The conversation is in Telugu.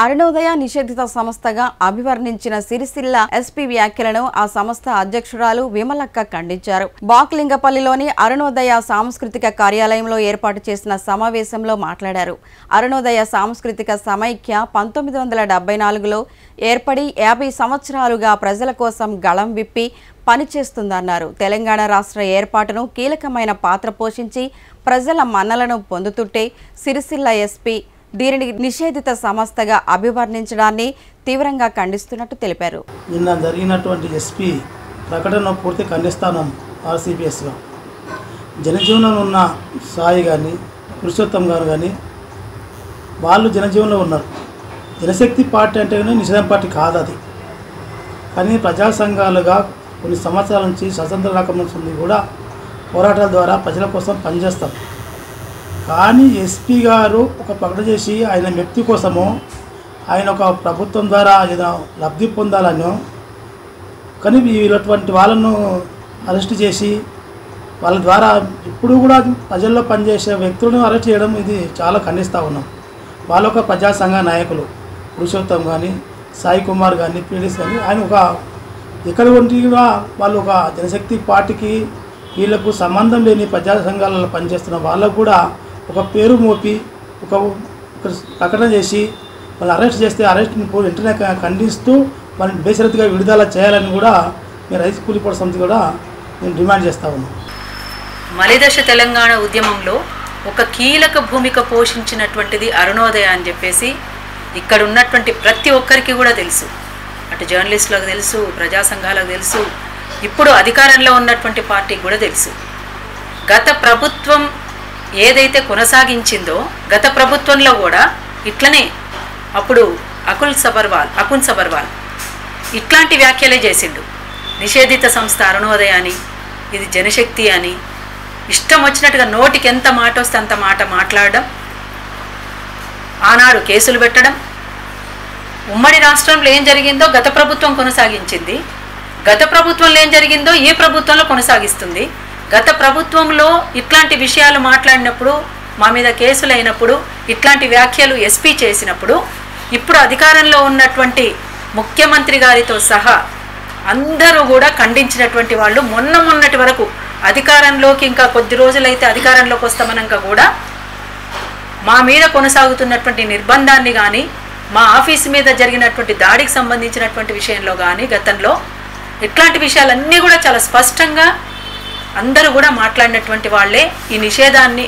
అరుణోదయ నిషేధిత సంస్థగా అభివర్ణించిన సిరిసిల్ల ఎస్పీ వ్యాఖ్యలను ఆ సంస్థ అధ్యక్షురాలు విమలక్క ఖండించారు. బాక్లింగపల్లిలోని అరుణోదయ సాంస్కృతిక కార్యాలయంలో ఏర్పాటు చేసిన సమావేశంలో మాట్లాడారు. అరుణోదయ సాంస్కృతిక సమైక్య 1974లో ఏర్పడి 50 సంవత్సరాలుగా ప్రజల కోసం గళం విప్పి పనిచేస్తుందన్నారు. తెలంగాణ రాష్ట్ర ఏర్పాటును కీలకమైన పాత్ర పోషించి ప్రజల మన్నలను పొందుతుంటే సిరిసిల్ల ఎస్పీ దీనిని నిషేధిత సంస్థగా అభివర్ణించడాన్ని తీవ్రంగా ఖండిస్తున్నట్టు తెలిపారు. నిన్న జరిగినటువంటి ఎస్పీ ప్రకటన పూర్తి ఖండిస్తాను. ఆర్సీపీఎస్గా జనజీవనంలో ఉన్న సాయి కానీ పురుషోత్తం గారు కానీ వాళ్ళు జనజీవనంలో ఉన్నారు. జనశక్తి పార్టీ అంటే నిషేధం పార్టీ కాదు అది. కానీ ప్రజా సంఘాలుగా కొన్ని సంవత్సరాల నుంచి స్వతంత్ర రకం నుంచి కూడా పోరాటాల ద్వారా ప్రజల కోసం పనిచేస్తాం. కానీ ఎస్పీ గారు ఒక ప్రకటన చేసి ఆయన వ్యక్తి కోసమో ఆయన ఒక ప్రభుత్వం ద్వారా ఏదో లబ్ధి పొందాలనో కానీ వీళ్ళటువంటి వాళ్ళను అరెస్ట్ చేసి వాళ్ళ ద్వారా ఇప్పుడు కూడా ప్రజల్లో పనిచేసే వ్యక్తులను అరెస్ట్ చేయడం ఇది చాలా ఖండిస్తూ ఉన్నాం. వాళ్ళ ఒక ప్రజా సంఘ నాయకులు పురుషోత్తం కానీ సాయి కుమార్ కానీ పీడిస్ కానీ ఆయన ఒక ఎక్కడ కూడా వాళ్ళు ఒక జనశక్తి పార్టీకి వీళ్ళకు సంబంధం లేని ప్రజా సంఘాలలో పనిచేస్తున్న వాళ్ళకు కూడా ఒక పేరు మోపి ఒక ప్రకటన చేసి వాళ్ళు అరెస్ట్ చేస్తే అరెస్ట్ని వెంటనే ఖండిస్తూ వాళ్ళని బేషరతుగా విడుదల చేయాలని కూడా మేము రైతు కూలిపోవడం సమితి కూడా నేను డిమాండ్ చేస్తూ ఉన్నాం. మలిదశ తెలంగాణ ఉద్యమంలో ఒక కీలక భూమిక పోషించినటువంటిది అరుణోదయ అని చెప్పేసి ఇక్కడ ఉన్నటువంటి ప్రతి ఒక్కరికి కూడా తెలుసు. అటు జర్నలిస్టులకు తెలుసు, ప్రజా సంఘాలకు తెలుసు, ఇప్పుడు అధికారంలో ఉన్నటువంటి పార్టీకి కూడా తెలుసు. గత ప్రభుత్వం ఏదైతే కొనసాగించిందో గత ప్రభుత్వంలో కూడా ఇట్లనే అప్పుడు అకున్ సబర్వాల్ ఇట్లాంటి వ్యాఖ్యలే చేసిండు. నిషేధిత సంస్థ అరుణోదయ అని, ఇది జనశక్తి అని ఇష్టం వచ్చినట్టుగా నోటికి ఎంత మాట వస్తే అంత మాట మాట్లాడడం, ఆనాడు కేసులు పెట్టడం. ఉమ్మడి రాష్ట్రంలో ఏం జరిగిందో గత ప్రభుత్వం కొనసాగించింది, గత ప్రభుత్వంలో ఏం జరిగిందో ఈ ప్రభుత్వంలో కొనసాగిస్తుంది. గత ప్రభుత్వంలో ఇట్లాంటి విషయాలు మాట్లాడినప్పుడు, మా మీద కేసులు అయినప్పుడు, ఇట్లాంటి వ్యాఖ్యలు ఎస్పీ చేసినప్పుడు ఇప్పుడు అధికారంలో ఉన్నటువంటి ముఖ్యమంత్రి గారితో సహా అందరూ కూడా ఖండించినటువంటి వాళ్ళు మొన్నటి వరకు అధికారంలోకి ఇంకా కొద్ది రోజులైతే అధికారంలోకి వస్తామనక కూడా మా మీద కొనసాగుతున్నటువంటి నిర్బంధాన్ని కానీ మా ఆఫీస్ మీద జరిగినటువంటి దాడికి సంబంధించినటువంటి విషయంలో కానీ గతంలో ఇట్లాంటి విషయాలన్నీ కూడా చాలా స్పష్టంగా అందరూ కూడా మాట్లాడినటువంటి వాళ్ళే ఈ నిషేధాన్ని